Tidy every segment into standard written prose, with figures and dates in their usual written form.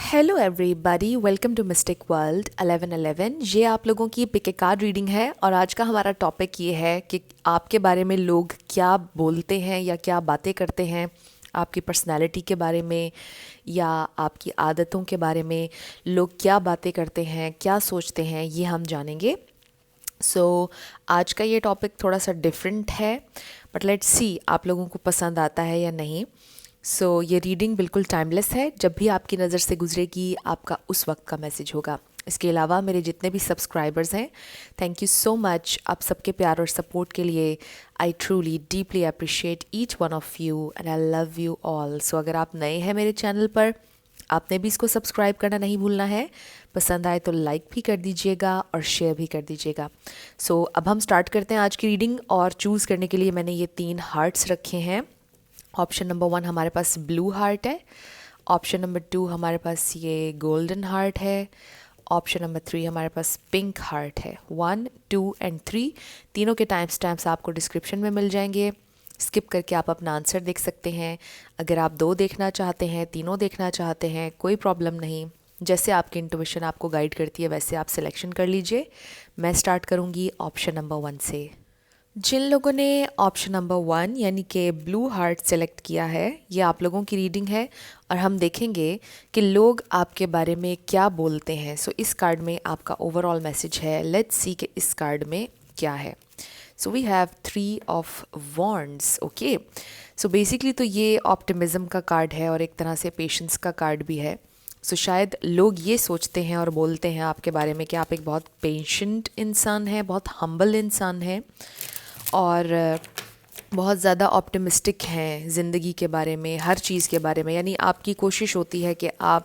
Hello everybody, welcome to Mystic World 1111। ये आप लोगों की पिक ए कार्ड रीडिंग है और आज का हमारा टॉपिक ये है कि आपके बारे में लोग क्या बोलते हैं या क्या बातें करते हैं, आपकी पर्सनालिटी के बारे में या आपकी आदतों के बारे में लोग क्या बातें करते हैं, क्या सोचते हैं, ये हम जानेंगे। आज का ये टॉपिक थोड़ा सा डिफरेंट है, बट लेट्स सी आप लोगों को पसंद आता है या नहीं। ये रीडिंग बिल्कुल टाइमलेस है, जब भी आपकी नज़र से गुजरेगी आपका उस वक्त का मैसेज होगा। इसके अलावा मेरे जितने भी सब्सक्राइबर्स हैं, थैंक यू सो मच आप सबके प्यार और सपोर्ट के लिए। I truly deeply appreciate each one of you and I love you all. अगर आप नए हैं मेरे चैनल पर, आपने भी इसको सब्सक्राइब करना नहीं भूलना है। पसंद आए तो लाइक भी कर दीजिएगा और शेयर भी कर दीजिएगा। अब हम स्टार्ट करते हैं आज की रीडिंग। और चूज़ करने के लिए मैंने ये 3 हार्ट्स रखे हैं। ऑप्शन नंबर 1 हमारे पास ब्लू हार्ट है, ऑप्शन नंबर 2 हमारे पास ये गोल्डन हार्ट है, ऑप्शन नंबर 3 हमारे पास पिंक हार्ट है। 1, 2 एंड 3 तीनों के टाइम स्टैम्प्स आपको डिस्क्रिप्शन में मिल जाएंगे। स्किप करके आप अपना आंसर देख सकते हैं। अगर आप 2 देखना चाहते हैं, तीनों देखना चाहते हैं, कोई प्रॉब्लम नहीं। जैसे आपकी इंट्यूशन आपको गाइड करती है वैसे आप सिलेक्शन कर लीजिए। मैं स्टार्ट करूँगी ऑप्शन नंबर 1 से। जिन लोगों ने ऑप्शन नंबर 1 यानी कि ब्लू हार्ट सेलेक्ट किया है, ये आप लोगों की रीडिंग है और हम देखेंगे कि लोग आपके बारे में क्या बोलते हैं। इस कार्ड में आपका ओवरऑल मैसेज है। लेट्स सी कि इस कार्ड में क्या है। We have 3 of wands. Okay, basically तो ये ऑप्टिमिज्म का कार्ड है और एक तरह से पेशेंस का कार्ड भी है। शायद लोग ये सोचते हैं और बोलते हैं आपके बारे में कि आप एक बहुत पेशेंट इंसान हैं, बहुत हम्बल इंसान हैं और बहुत ज़्यादा ऑप्टिमिस्टिक हैं ज़िंदगी के बारे में, हर चीज़ के बारे में। यानी आपकी कोशिश होती है कि आप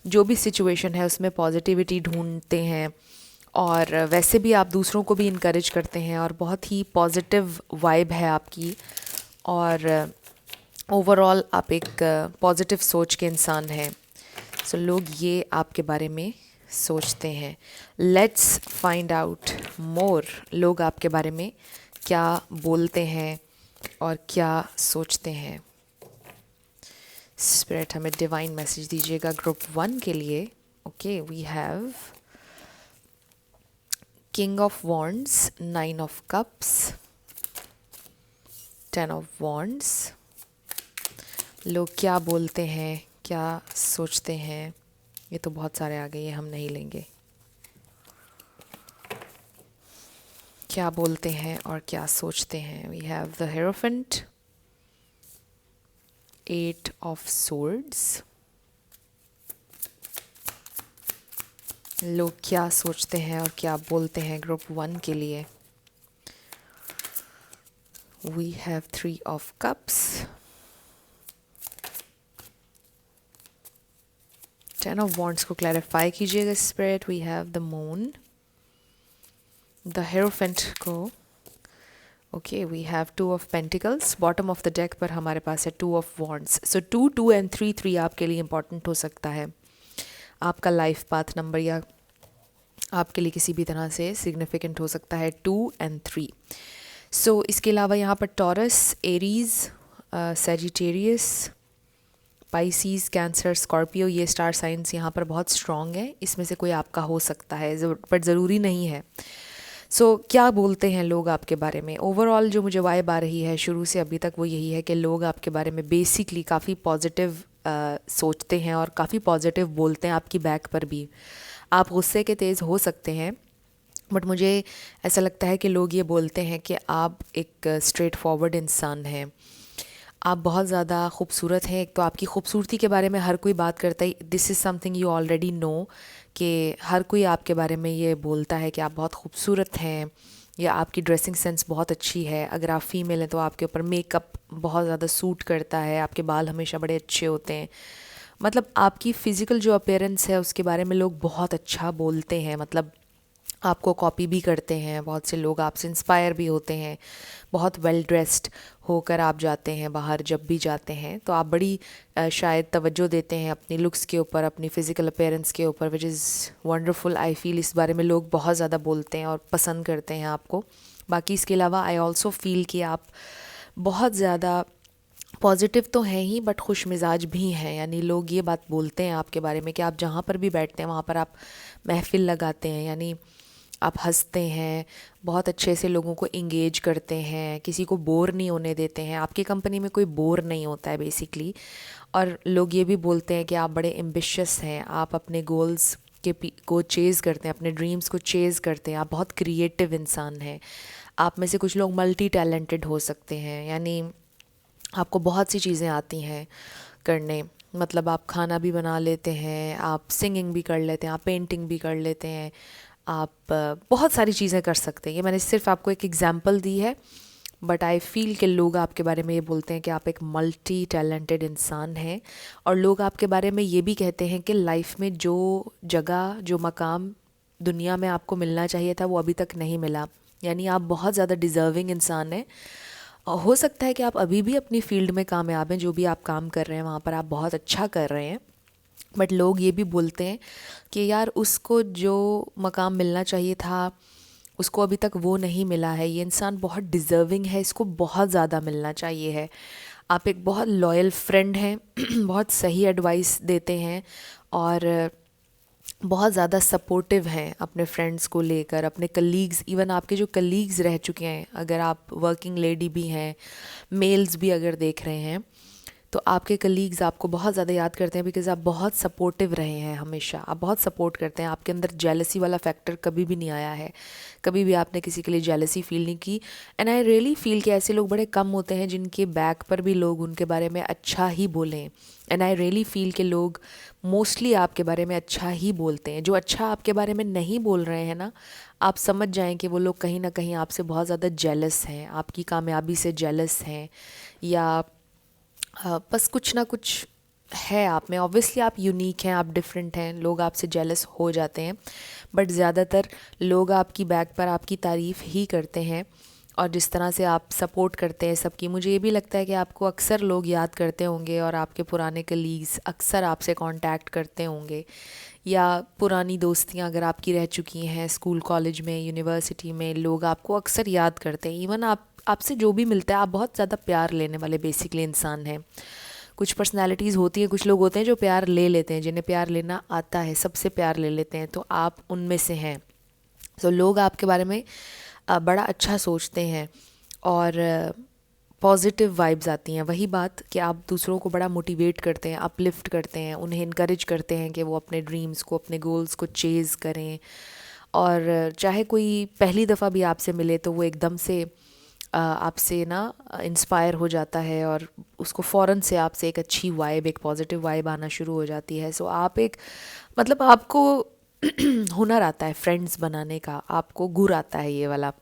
जो भी सिचुएशन है उसमें पॉजिटिविटी ढूंढते हैं और वैसे भी आप दूसरों को भी इनकरेज करते हैं और बहुत ही पॉजिटिव वाइब है आपकी। और ओवरऑल आप एक पॉजिटिव सोच के इंसान हैं। लोग ये आपके बारे में सोचते हैं। लेट्स फाइंड आउट मोर, लोग आपके बारे में क्या बोलते हैं और क्या सोचते हैं। स्पिरिट हमें डिवाइन मैसेज दीजिएगा ग्रुप 1 के लिए। Okay, we have king of wands, 9 of cups, 10 of wands. लोग क्या बोलते हैं, क्या सोचते हैं। ये तो बहुत सारे आ गए, ये हम नहीं लेंगे। क्या बोलते हैं और क्या सोचते हैं। We have the hierophant, 8 of swords. लोग क्या सोचते हैं और क्या बोलते हैं ग्रुप 1 के लिए। We have 3 of cups, 10 of wands को क्लैरिफाई कीजिएगा spirit. We have the moon, the hierophant को। Okay, we have 2 of pentacles. Bottom of the deck पर हमारे पास है 2 ऑफ वॉन्ड्स। 2, 2 एंड 3, 3 आपके लिए इंपॉर्टेंट हो सकता है। आपका लाइफ पाथ नंबर या आपके लिए किसी भी तरह से सिग्निफिकेंट हो सकता है 2 एंड 3। इसके अलावा यहाँ पर taurus, Aries, Sagittarius, Pisces, cancer, Scorpio, ये स्टार साइंस यहाँ पर बहुत स्ट्रॉन्ग है। इसमें से कोई आपका हो सकता है, बट ज़रूरी नहीं है। क्या बोलते हैं लोग आपके बारे में। ओवरऑल जो मुझे वाइब आ रही है शुरू से अभी तक वो यही है कि लोग आपके बारे में बेसिकली काफ़ी पॉजिटिव सोचते हैं और काफ़ी पॉजिटिव बोलते हैं आपकी बैक पर भी। आप गुस्से के तेज़ हो सकते हैं, बट मुझे ऐसा लगता है कि लोग ये बोलते हैं कि आप एक स्ट्रेट फॉरवर्ड इंसान हैं। आप बहुत ज़्यादा खूबसूरत हैं। एक तो आपकी खूबसूरती के बारे में हर कोई बात करता है। This is something you already know कि हर कोई आपके बारे में ये बोलता है कि आप बहुत खूबसूरत हैं या आपकी ड्रेसिंग सेंस बहुत अच्छी है। अगर आप फीमेल हैं तो आपके ऊपर मेकअप बहुत ज़्यादा सूट करता है, आपके बाल हमेशा बड़े अच्छे होते हैं। मतलब आपकी फ़िज़िकल जो अपीयरेंस है उसके बारे में लोग बहुत अच्छा बोलते हैं। मतलब आपको कॉपी भी करते हैं, बहुत से लोग आपसे इंस्पायर भी होते हैं। बहुत वेल ड्रेस्ड होकर आप जाते हैं बाहर, जब भी जाते हैं तो आप बड़ी शायद तवज्जो देते हैं अपनी लुक्स के ऊपर, अपनी फ़िज़िकल अपीयरेंस के ऊपर, which is wonderful. I feel इस बारे में लोग बहुत ज़्यादा बोलते हैं और पसंद करते हैं आपको। बाकी इसके अलावा आई ऑल्सो फील कि आप बहुत ज़्यादा पॉजिटिव तो हैं ही बट खुश मिजाज भी हैं, यानी लोग ये बात बोलते हैं आपके बारे में कि आप जहाँ पर भी बैठते हैं वहाँ पर आप महफिल लगाते हैं, यानी आप हंसते हैं, बहुत अच्छे से लोगों को इंगेज करते हैं, किसी को बोर नहीं होने देते हैं। आपकी कंपनी में कोई बोर नहीं होता है बेसिकली। और लोग ये भी बोलते हैं कि आप बड़े एम्बिशियस हैं, आप अपने गोल्स को चेज़ करते हैं, अपने ड्रीम्स को चेज़ करते हैं, आप बहुत क्रिएटिव इंसान हैं। आप में से कुछ लोग मल्टी टैलेंटेड हो सकते हैं, यानी आपको बहुत सी चीज़ें आती हैं करने, मतलब आप खाना भी बना लेते हैं, आप सिंगिंग भी कर लेते हैं, आप पेंटिंग भी कर लेते हैं, आप बहुत सारी चीज़ें कर सकते हैं। ये मैंने सिर्फ आपको एक एग्जांपल दी है, बट आई फील कि लोग आपके बारे में ये बोलते हैं कि आप एक मल्टी टैलेंटेड इंसान हैं। और लोग आपके बारे में ये भी कहते हैं कि लाइफ में जो जगह, जो मकाम दुनिया में आपको मिलना चाहिए था वो अभी तक नहीं मिला, यानी आप बहुत ज़्यादा डिज़र्विंग इंसान हैं। हो सकता है कि आप अभी भी अपनी फील्ड में कामयाब हैं, जो भी आप काम कर रहे हैं वहाँ पर आप बहुत अच्छा कर रहे हैं, बट लोग ये भी बोलते हैं कि यार उसको जो मकाम मिलना चाहिए था उसको अभी तक वो नहीं मिला है, ये इंसान बहुत डिज़र्विंग है, इसको बहुत ज़्यादा मिलना चाहिए है। आप एक बहुत लॉयल फ्रेंड हैं, बहुत सही एडवाइस देते हैं और बहुत ज़्यादा सपोर्टिव हैं अपने फ्रेंड्स को लेकर, अपने कलीग्स, इवन आपके जो कलीग्स रह चुके हैं, अगर आप वर्किंग लेडी भी हैं, मेल्स भी अगर देख रहे हैं, तो आपके कलीग्स आपको बहुत ज़्यादा याद करते हैं बिकॉज़ आप बहुत सपोर्टिव रहे हैं हमेशा, आप बहुत सपोर्ट करते हैं, आपके अंदर जेलसी वाला फैक्टर कभी भी नहीं आया है, कभी भी आपने किसी के लिए जेलसी फील नहीं की। एंड आई रियली फील कि ऐसे लोग बड़े कम होते हैं जिनके बैक पर भी लोग उनके बारे में अच्छा ही बोलें। एंड आई रियली फील कि लोग मोस्टली आपके बारे में अच्छा ही बोलते हैं। जो अच्छा आपके बारे में नहीं बोल रहे हैं ना, आप समझ जाएं कि वो लोग कहीं ना कहीं आपसे बहुत ज़्यादा जेलस हैं, आपकी कामयाबी से जेलस हैं, या बस कुछ ना कुछ है आप में। ऑब्वियसली आप यूनिक हैं, आप डिफरेंट हैं, लोग आपसे जेलस हो जाते हैं, बट ज़्यादातर लोग आपकी बैक पर आपकी तारीफ़ ही करते हैं। और जिस तरह से आप सपोर्ट करते हैं सबकी, मुझे ये भी लगता है कि आपको अक्सर लोग याद करते होंगे और आपके पुराने कलीग्स अक्सर आपसे कांटेक्ट करते होंगे, या पुरानी दोस्तियां अगर आपकी रह चुकी हैं स्कूल कॉलेज में यूनिवर्सिटी में, लोग आपको अक्सर याद करते हैं। इवन आपसे जो भी मिलता है, आप बहुत ज़्यादा प्यार लेने वाले बेसिकली इंसान हैं। कुछ पर्सनालिटीज़ होती हैं, कुछ लोग होते हैं जो प्यार ले लेते हैं, जिन्हें प्यार लेना आता है, सबसे प्यार ले लेते हैं, तो आप उनमें से हैं। तो लोग आपके बारे में बड़ा अच्छा सोचते हैं और पॉजिटिव वाइब्स आती हैं। वही बात कि आप दूसरों को बड़ा मोटिवेट करते हैं, अपलिफ्ट करते हैं, उन्हें इनकरेज करते हैं कि वो अपने ड्रीम्स को, अपने गोल्स को चेज़ करें। और चाहे कोई पहली दफ़ा भी आपसे मिले तो वो एकदम से आपसे ना इंस्पायर हो जाता है और उसको फ़ौरन से आपसे एक अच्छी वाइब, एक पॉजिटिव वाइब आना शुरू हो जाती है। सो आप एक, मतलब आपको हुनर आता है फ्रेंड्स बनाने का, आपको गुर आता है ये वाला,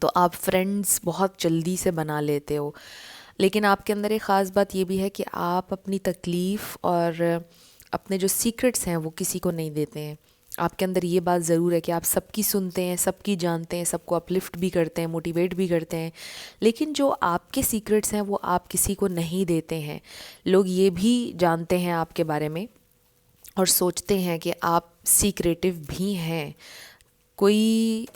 तो आप फ्रेंड्स बहुत जल्दी से बना लेते हो। लेकिन आपके अंदर एक ख़ास बात ये भी है कि आप अपनी तकलीफ़ और अपने जो सीक्रेट्स हैं वो किसी को नहीं देते हैं। आपके अंदर ये बात ज़रूर है कि आप सबकी सुनते हैं, सबकी जानते हैं, सबको अपलिफ्ट भी करते हैं, मोटिवेट भी करते हैं, लेकिन जो आपके सीक्रेट्स हैं वो आप किसी को नहीं देते हैं। लोग ये भी जानते हैं आपके बारे में और सोचते हैं कि आप सीक्रेटिव भी हैं। कोई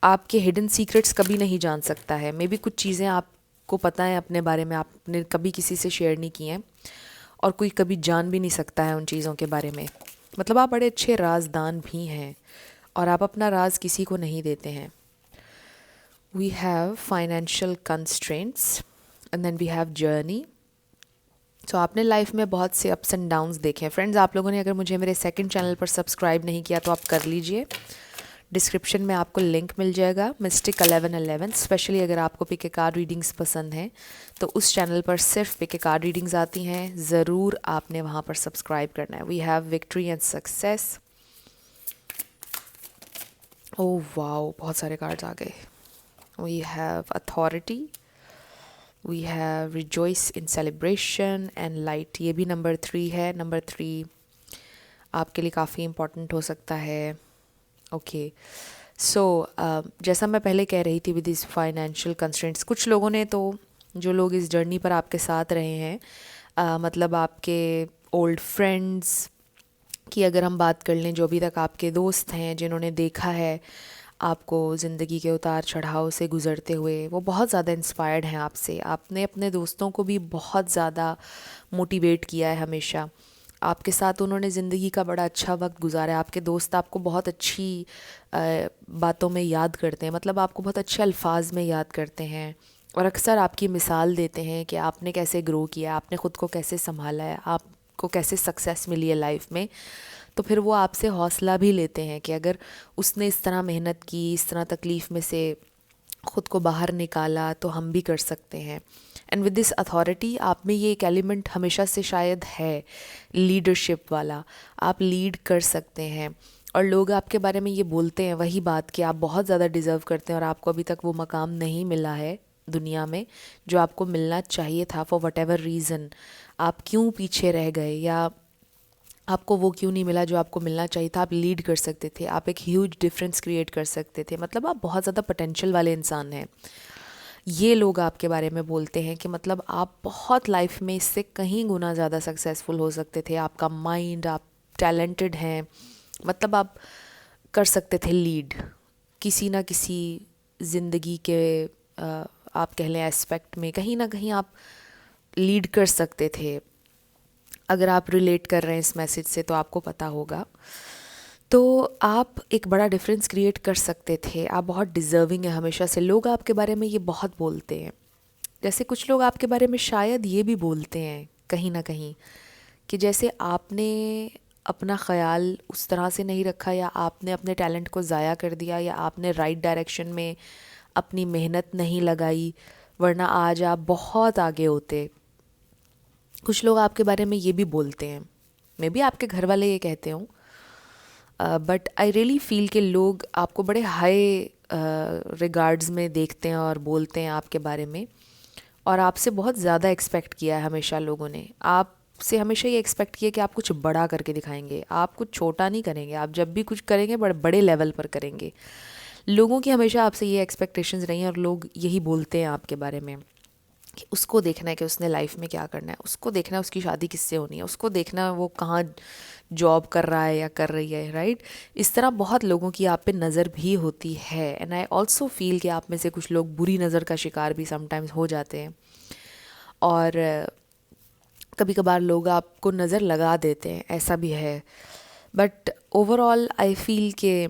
आपके हिडन सीक्रेट्स कभी नहीं जान सकता है। मे बी कुछ चीज़ें आपको पता है अपने बारे में, आपने कभी किसी से शेयर नहीं की हैं, और कोई कभी जान भी नहीं सकता है उन चीज़ों के बारे में। मतलब आप बड़े अच्छे राजदान भी हैं और आप अपना राज किसी को नहीं देते हैं। We have financial constraints and then we have journey. तो आपने लाइफ में बहुत से अप्स एंड डाउन्स देखे हैं। फ्रेंड्स, आप लोगों ने अगर मुझे मेरे सेकंड चैनल पर सब्सक्राइब नहीं किया तो आप कर लीजिए। डिस्क्रिप्शन में आपको लिंक मिल जाएगा मिस्टिक 1111। स्पेशली अगर आपको पिके कार्ड रीडिंग्स पसंद हैं तो उस चैनल पर सिर्फ पिके कार्ड रीडिंग्स आती हैं, ज़रूर आपने वहाँ पर सब्सक्राइब करना है। We have victory and success. Oh wow, बहुत सारे कार्ड्स आ गए। We have authority, we have rejoice in celebration and light. ये भी नंबर 3 है। नंबर 3 आपके लिए काफ़ी इम्पोर्टेंट हो सकता है। ओके, सो जैसा मैं पहले कह रही थी विद दिस फाइनेंशियल कंस्ट्रेंट्स, कुछ लोगों ने तो, जो लोग इस जर्नी पर आपके साथ रहे हैं, मतलब आपके ओल्ड फ्रेंड्स की अगर हम बात कर लें, जो अभी तक आपके दोस्त हैं, जिन्होंने देखा है आपको ज़िंदगी के उतार चढ़ाव से गुज़रते हुए वो बहुत ज़्यादा इंस्पायर्ड हैं आपसे। आपने अपने दोस्तों को भी बहुत ज़्यादा मोटिवेट किया है हमेशा। आपके साथ उन्होंने ज़िंदगी का बड़ा अच्छा वक्त गुजारा है। आपके दोस्त आपको बहुत अच्छी बातों में याद करते हैं, मतलब आपको बहुत अच्छे अल्फाज में याद करते हैं और अक्सर आपकी मिसाल देते हैं कि आपने कैसे ग्रो किया, आपने ख़ुद को कैसे संभाला है, आपको कैसे सक्सेस मिली है लाइफ में। तो फिर वो आपसे हौसला भी लेते हैं कि अगर उसने इस तरह मेहनत की, इस तरह तकलीफ़ में से ख़ुद को बाहर निकाला, तो हम भी कर सकते हैं। एंड विद दिस अथॉरिटी आप में ये एक एलिमेंट हमेशा से शायद है, लीडरशिप वाला। आप लीड कर सकते हैं और लोग आपके बारे में ये बोलते हैं वही बात कि आप बहुत ज़्यादा डिज़र्व करते हैं और आपको अभी तक वो मकाम नहीं मिला है दुनिया में जो आपको मिलना चाहिए था। फॉर वट एवर रीज़न आप क्यों पीछे रह गए या आपको वो क्यों नहीं मिला जो आपको मिलना चाहिए था। आप लीड कर सकते थे, आप एक ह्यूज डिफरेंस क्रिएट कर सकते थे, मतलब आप बहुत ज़्यादा पोटेंशियल वाले इंसान हैं। ये लोग आपके बारे में बोलते हैं कि मतलब आप बहुत लाइफ में इससे कहीं गुना ज़्यादा सक्सेसफुल हो सकते थे। आपका माइंड, आप टैलेंटेड हैं, मतलब आप कर सकते थे लीड किसी ना किसी ज़िंदगी के आप कह लें एस्पेक्ट में, कहीं ना कहीं आप लीड कर सकते थे। अगर आप रिलेट कर रहे हैं इस मैसेज से तो आपको पता होगा। तो आप एक बड़ा डिफरेंस क्रिएट कर सकते थे। आप बहुत डिज़र्विंग है हमेशा से। लोग आपके बारे में ये बहुत बोलते हैं। जैसे कुछ लोग आपके बारे में शायद ये भी बोलते हैं कहीं ना कहीं कि जैसे आपने अपना ख्याल उस तरह से नहीं रखा, या आपने अपने टैलेंट को ज़ाया कर दिया, या आपने राइट डायरेक्शन में अपनी मेहनत नहीं लगाई, वरना आज आप बहुत आगे होते। कुछ लोग आपके बारे में ये भी बोलते हैं, मे बी आपके घर वाले ये कहते हों, बट आई रियली फील कि लोग आपको बड़े हाई रिगार्ड्स में देखते हैं और बोलते हैं आपके बारे में, और आपसे बहुत ज़्यादा एक्सपेक्ट किया है हमेशा लोगों ने। आपसे हमेशा ये एक्सपेक्ट किया कि आप कुछ बड़ा करके दिखाएंगे, आप कुछ छोटा नहीं करेंगे। आप जब भी कुछ करेंगे बड़े बड़े लेवल पर करेंगे। लोगों की हमेशा आपसे ये एक्सपेक्टेशंस रही हैं और लोग यही बोलते हैं आपके बारे में कि उसको देखना है कि उसने लाइफ में क्या करना है, उसको देखना है उसकी शादी किससे होनी है, उसको देखना है वो कहाँ जॉब कर रहा है या कर रही है, राइट। इस तरह बहुत लोगों की आप पे नज़र भी होती है। एंड आई ऑल्सो फील कि आप में से कुछ लोग बुरी नज़र का शिकार भी समटाइम्स हो जाते हैं, और कभी कभार लोग आपको नज़र लगा देते हैं, ऐसा भी है। बट ओवरऑल आई फील कि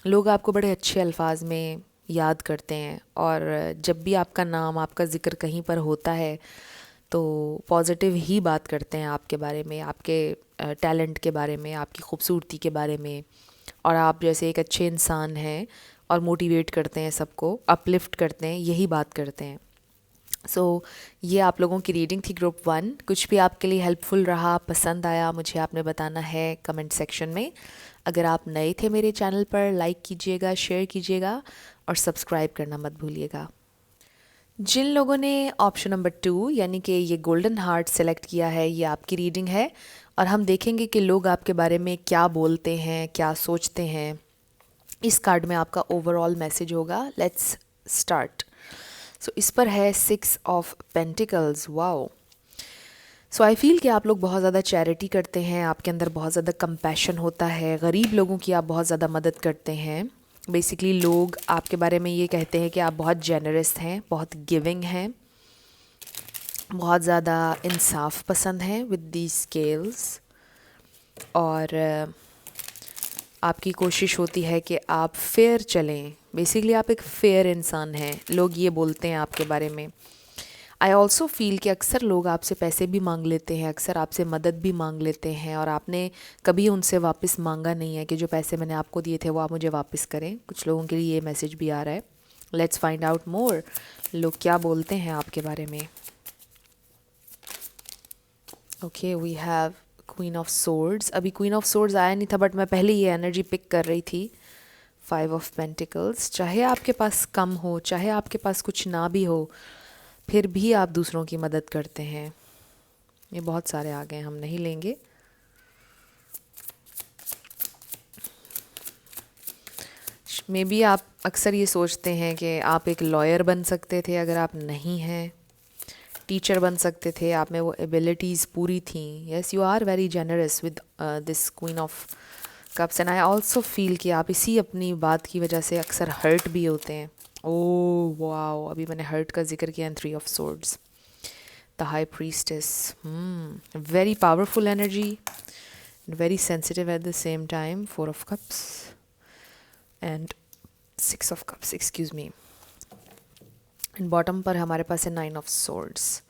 लोग आपको बड़े अच्छे अल्फाज में याद करते हैं, और जब भी आपका नाम, आपका ज़िक्र कहीं पर होता है तो पॉजिटिव ही बात करते हैं आपके बारे में, आपके टैलेंट के बारे में, आपकी खूबसूरती के बारे में, और आप जैसे एक अच्छे इंसान हैं और मोटिवेट करते हैं सबको, अपलिफ्ट करते हैं, यही बात करते हैं। सो ये आप लोगों की रीडिंग थी ग्रुप 1। कुछ भी आपके लिए हेल्पफुल रहा, पसंद आया, मुझे आपने बताना है कमेंट सेक्शन में। अगर आप नए थे मेरे चैनल पर, लाइक कीजिएगा, शेयर कीजिएगा और सब्सक्राइब करना मत भूलिएगा। जिन लोगों ने ऑप्शन नंबर 2 यानी कि ये गोल्डन हार्ट सेलेक्ट किया है, ये आपकी रीडिंग है, और हम देखेंगे कि लोग आपके बारे में क्या बोलते हैं, क्या सोचते हैं। इस कार्ड में आपका ओवरऑल मैसेज होगा। Let's start. सो इस पर है 6 of pentacles. Wow. So I feel कि आप लोग बहुत ज़्यादा चैरिटी करते हैं, आपके अंदर बहुत ज़्यादा कंपैशन होता है, गरीब लोगों की आप बहुत ज़्यादा मदद करते हैं। बेसिकली लोग आपके बारे में ये कहते हैं कि आप बहुत जेनरस हैं, बहुत गिविंग हैं, बहुत ज़्यादा इंसाफ पसंद हैं विद दी स्केल्स, और आपकी कोशिश होती है कि आप फेयर चलें। बेसिकली आप एक फेयर इंसान हैं, लोग ये बोलते हैं आपके बारे में। आई ऑल्सो फील कि अक्सर लोग आपसे पैसे भी मांग लेते हैं, अक्सर आपसे मदद भी मांग लेते हैं, और आपने कभी उनसे वापस मांगा नहीं है कि जो पैसे मैंने आपको दिए थे वो आप मुझे वापस करें। कुछ लोगों के लिए ये मैसेज भी आ रहा है। लेट्स फाइंड आउट मोर, लोग क्या बोलते हैं आपके बारे में। Okay, we have queen of swords. अभी क्वीन ऑफ सोर्ड्स आया नहीं था, बट मैं पहले ये एनर्जी पिक कर रही थी। 5 ऑफ पेंटिकल्स। चाहे आपके पास कम हो, चाहे आपके पास कुछ ना भी हो, फिर भी आप दूसरों की मदद करते हैं। ये बहुत सारे आ गए, हम नहीं लेंगे। मे बी आप अक्सर ये सोचते हैं कि आप एक लॉयर बन सकते थे अगर आप नहीं हैं, टीचर बन सकते थे, आप में वो एबिलिटीज़ पूरी थी। Yes, you are very generous with this queen of cups and I also feel कि आप इसी अपनी बात की वजह से अक्सर हर्ट भी होते हैं. ओह वाओ, अभी मैंने हर्ट का जिक्र किया. And three of swords, the high priestess. Very powerful energy, very sensitive at the same time. Four of cups and six of cups, excuse me. And bottom पर हमारे पास है nine of swords.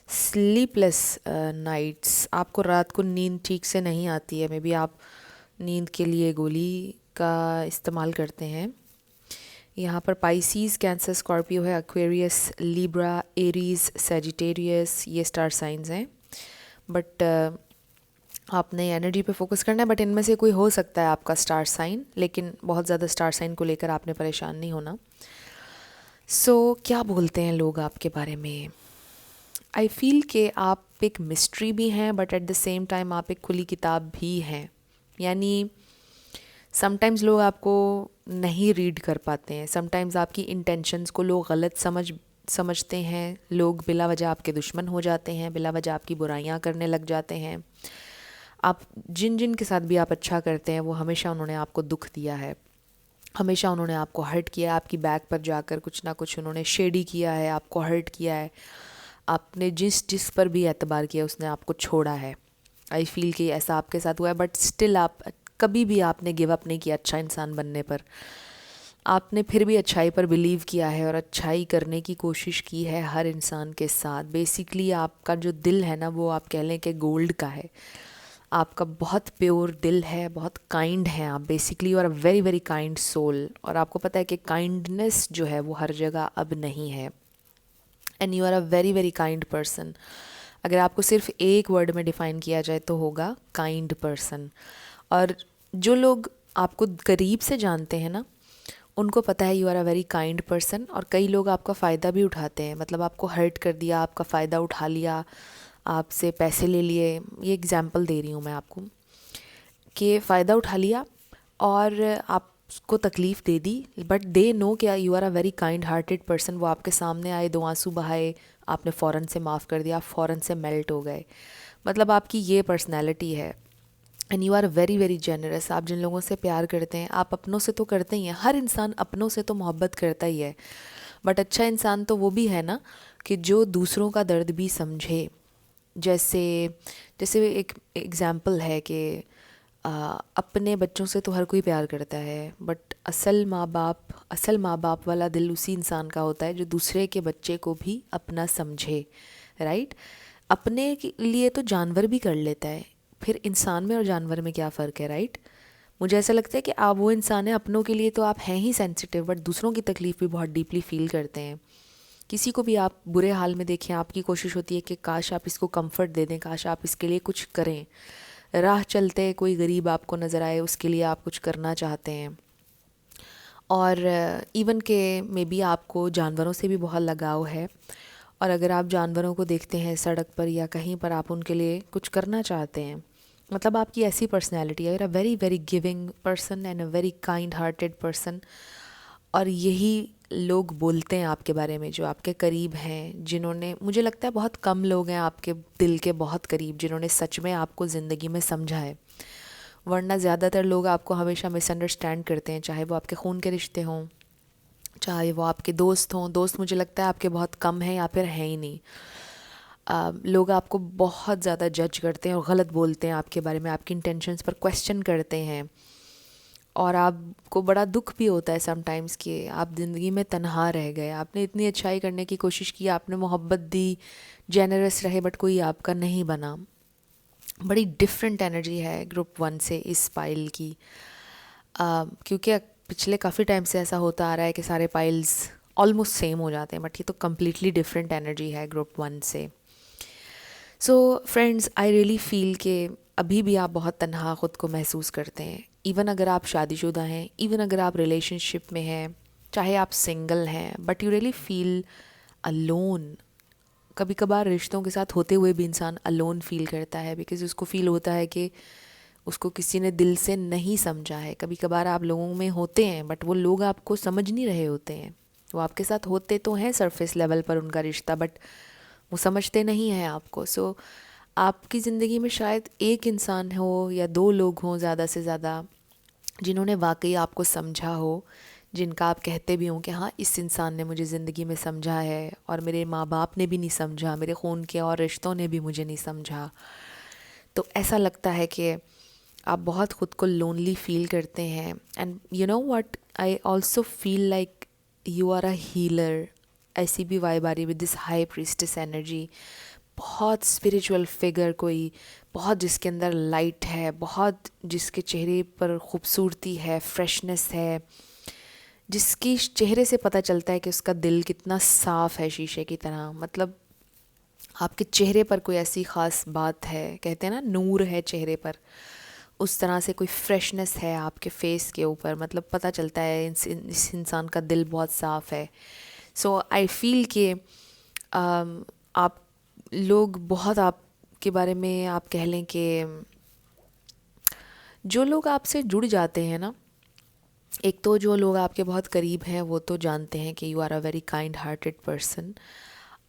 Sleepless nights, आपको रात को नींद ठीक से नहीं आती है. मे बी आप नींद के लिए गोली का इस्तेमाल करते हैं. यहाँ पर पाइसीज, कैंसर, स्कॉर्पियो है, एक्वेरियस, लिब्रा, एरीज, सैजिटेरियस, ये स्टार साइंस हैं. बट आपने एनर्जी पे फोकस करना है. बट इनमें से कोई हो सकता है आपका स्टार साइन, लेकिन बहुत ज़्यादा स्टार साइन को लेकर आपने परेशान नहीं होना. सो क्या बोलते हैं लोग आपके बारे में? आई फील कि आप एक मिस्ट्री भी हैं, but at the same time आप एक खुली किताब भी हैं. यानी समटाइम्स लोग आपको नहीं रीड कर पाते हैं. समटाइम्स आपकी इंटेंशंस को लोग गलत समझते हैं. लोग बिला वजह आपके दुश्मन हो जाते हैं, बिला वजह आपकी बुराइयां करने लग जाते हैं. आप जिन जिन के साथ भी आप अच्छा करते हैं वो हमेशा उन्होंने आपको दुख दिया है, हमेशा उन्होंने आपको हर्ट किया है. आपकी बैक पर जाकर कुछ ना कुछ उन्होंने शेडी किया है, आपको हर्ट किया है. आपने जिस जिस पर भी एतबार किया उसने आपको छोड़ा है. आई फील कि ऐसा आपके साथ हुआ है. बट स्टिल आप कभी भी आपने गिव अप नहीं किया अच्छा इंसान बनने पर. आपने फिर भी अच्छाई पर बिलीव किया है और अच्छाई करने की कोशिश की है हर इंसान के साथ. बेसिकली आपका जो दिल है ना, वो आप कह लें कि गोल्ड का है. आपका बहुत प्योर दिल है, बहुत काइंड है आप. Basically you are a very very kind soul. और आपको पता है कि काइंडनेस जो है वो हर जगह अब नहीं है. And you are a very very kind person. अगर आपको सिर्फ एक वर्ड में डिफ़ाइन किया जाए तो होगा काइंड पर्सन. और जो लोग आपको करीब से जानते हैं ना, उनको पता है you are a very kind person. और कई लोग आपका फ़ायदा भी उठाते हैं. मतलब आपको हर्ट कर दिया, आपका फ़ायदा उठा लिया, आपसे पैसे ले लिए. ये एग्जांपल दे रही हूँ मैं आपको कि फ़ायदा उठा लिया और आपको तकलीफ़ दे दी. बट दे नो कि you are a very kind hearted person. वो आपके सामने आए, दो आंसू बहाए, आपने फ़ौरन से माफ़ कर दिया, आप फ़ौरन से मेल्ट हो गए. मतलब आपकी ये पर्सनैलिटी है. And you are very very generous. आप जिन लोगों से प्यार करते हैं, आप अपनों से तो करते ही हैं. हर इंसान अपनों से तो मोहब्बत करता ही है. बट अच्छा इंसान तो वो भी है ना कि जो दूसरों का दर्द भी समझे. जैसे जैसे एक एग्ज़ाम्पल है कि अपने बच्चों से तो हर कोई प्यार करता है. बट असल माँ बाप वाला दिल उसी इंसान का होता है जो दूसरे के बच्चे को भी अपना समझे. राइट? अपने लिए तो जानवर भी कर लेता है. फिर इंसान में और जानवर में क्या फ़र्क है? राइट? मुझे ऐसा लगता है कि आप वो इंसान हैं, अपनों के लिए तो आप हैं ही सेंसिटिव, बट दूसरों की तकलीफ़ भी बहुत डीपली फ़ील करते हैं. किसी को भी आप बुरे हाल में देखें, आपकी कोशिश होती है कि काश आप इसको कंफर्ट दे दें, काश आप इसके लिए कुछ करें. राह चलते कोई गरीब आपको नज़र आए, उसके लिए आप कुछ करना चाहते हैं. और इवन के मे बी आपको जानवरों से भी बहुत लगाव है. और अगर आप जानवरों को देखते हैं सड़क पर या कहीं पर, आप उनके लिए कुछ करना चाहते हैं. मतलब आपकी ऐसी पर्सनैलिटी है. अ very very giving person and a very kind hearted person. और यही लोग बोलते हैं आपके बारे में जो आपके करीब हैं, जिन्होंने, मुझे लगता है बहुत कम लोग हैं आपके दिल के बहुत करीब जिन्होंने सच में आपको ज़िंदगी में समझा है. वरना ज़्यादातर लोग आपको हमेशा मिसअंडरस्टैंड करते हैं, चाहे वो आपके खून के रिश्ते हों, चाहे वो आपके दोस्त हों. दोस्त मुझे लगता है आपके बहुत कम हैं या फिर हैं ही नहीं. लोग आपको बहुत ज़्यादा जज करते हैं और गलत बोलते हैं आपके बारे में, आपकी इंटेंशंस पर क्वेश्चन करते हैं. और आपको बड़ा दुख भी होता है समटाइम्स कि आप ज़िंदगी में तन्हा रह गए. आपने इतनी अच्छाई करने की कोशिश की, आपने मोहब्बत दी, जेनरस रहे, बट कोई आपका नहीं बना. बड़ी डिफरेंट एनर्जी है ग्रुप 1 से इस पाइल की. क्योंकि पिछले काफ़ी टाइम से ऐसा होता आ रहा है कि सारे पाइल्स ऑलमोस्ट सेम हो जाते हैं, बट ये तो कम्प्लीटली डिफरेंट एनर्जी है ग्रुप 1 से. सो फ्रेंड्स, आई रियली फील कि अभी भी आप बहुत तन्हा ख़ुद को महसूस करते हैं. इवन अगर आप शादीशुदा हैं, इवन अगर आप रिलेशनशिप में हैं, चाहे आप सिंगल हैं, but you really feel alone. कभी कभार रिश्तों के साथ होते हुए भी इंसान अलोन फील करता है, बिकॉज़ उसको फील होता है कि उसको किसी ने दिल से नहीं समझा है. कभी कभार आप लोगों में होते हैं, बट वो लोग आपको समझ नहीं रहे होते हैं. वो आपके साथ होते तो हैं सरफेस लेवल पर उनका रिश्ता, बट वो समझते नहीं हैं आपको. सो आपकी ज़िंदगी में शायद एक इंसान हो या दो लोग हों ज़्यादा से ज़्यादा, जिन्होंने वाकई आपको समझा हो, जिनका आप कहते भी हों कि हाँ, इस इंसान ने मुझे ज़िंदगी में समझा है, और मेरे माँ बाप ने भी नहीं समझा, मेरे खून के और रिश्तों ने भी मुझे नहीं समझा। तो ऐसा लगता है कि आप बहुत ख़ुद को लोनली फील करते हैं। And you know what, I also feel like you are a healer. ऐसी भी वाइब आ रही with this high priestess energy. बहुत स्पिरिचुअल फिगर कोई, बहुत जिसके अंदर लाइट है, बहुत जिसके चेहरे पर खूबसूरती है, फ्रेशनेस है, जिसकी चेहरे से पता चलता है कि उसका दिल कितना साफ़ है, शीशे की तरह। मतलब आपके चेहरे पर कोई ऐसी ख़ास बात है, कहते हैं ना नूर है चेहरे पर, उस तरह से कोई फ्रेशनेस है आपके फेस के ऊपर। मतलब पता चलता है इस इंसान का दिल बहुत साफ़ है। सो आई फील कि आप लोग बहुत आपके बारे में आप कह लें कि जो लोग आपसे जुड़ जाते हैं ना, एक तो जो लोग आपके बहुत करीब हैं वो तो जानते हैं कि you are a very kind hearted person.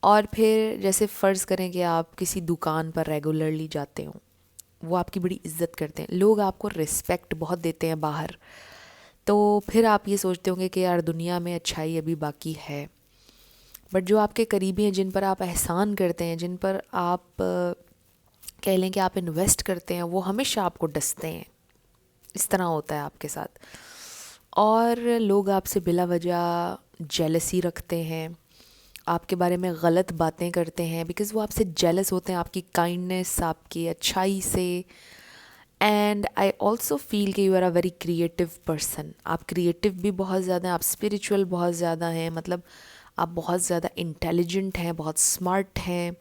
और फिर जैसे फ़र्ज़ करें कि आप किसी दुकान पर रेगुलरली जाते हो, वो आपकी बड़ी इज्जत करते हैं, लोग आपको रिस्पेक्ट बहुत देते हैं बाहर। तो फिर आप ये सोचते होंगे कि यार दुनिया में अच्छाई अभी बाकी है। बट जो आपके करीबी हैं, जिन पर आप एहसान करते हैं, जिन पर आप कह लें कि आप इन्वेस्ट करते हैं, वो हमेशा आपको डसते हैं। इस तरह होता है आपके साथ। और लोग आपसे बिला वजह जेलसी रखते हैं, आपके बारे में गलत बातें करते हैं, बिकॉज़ वो आपसे जेलस होते हैं आपकी काइंडनेस, आपकी अच्छाई से। एंड आई ऑल्सो फील कि you are a very creative person. आप क्रिएटिव भी बहुत ज़्यादा हैं, आप स्पिरिचुअल बहुत ज़्यादा हैं, मतलब आप बहुत ज़्यादा इंटेलिजेंट हैं, बहुत स्मार्ट हैं।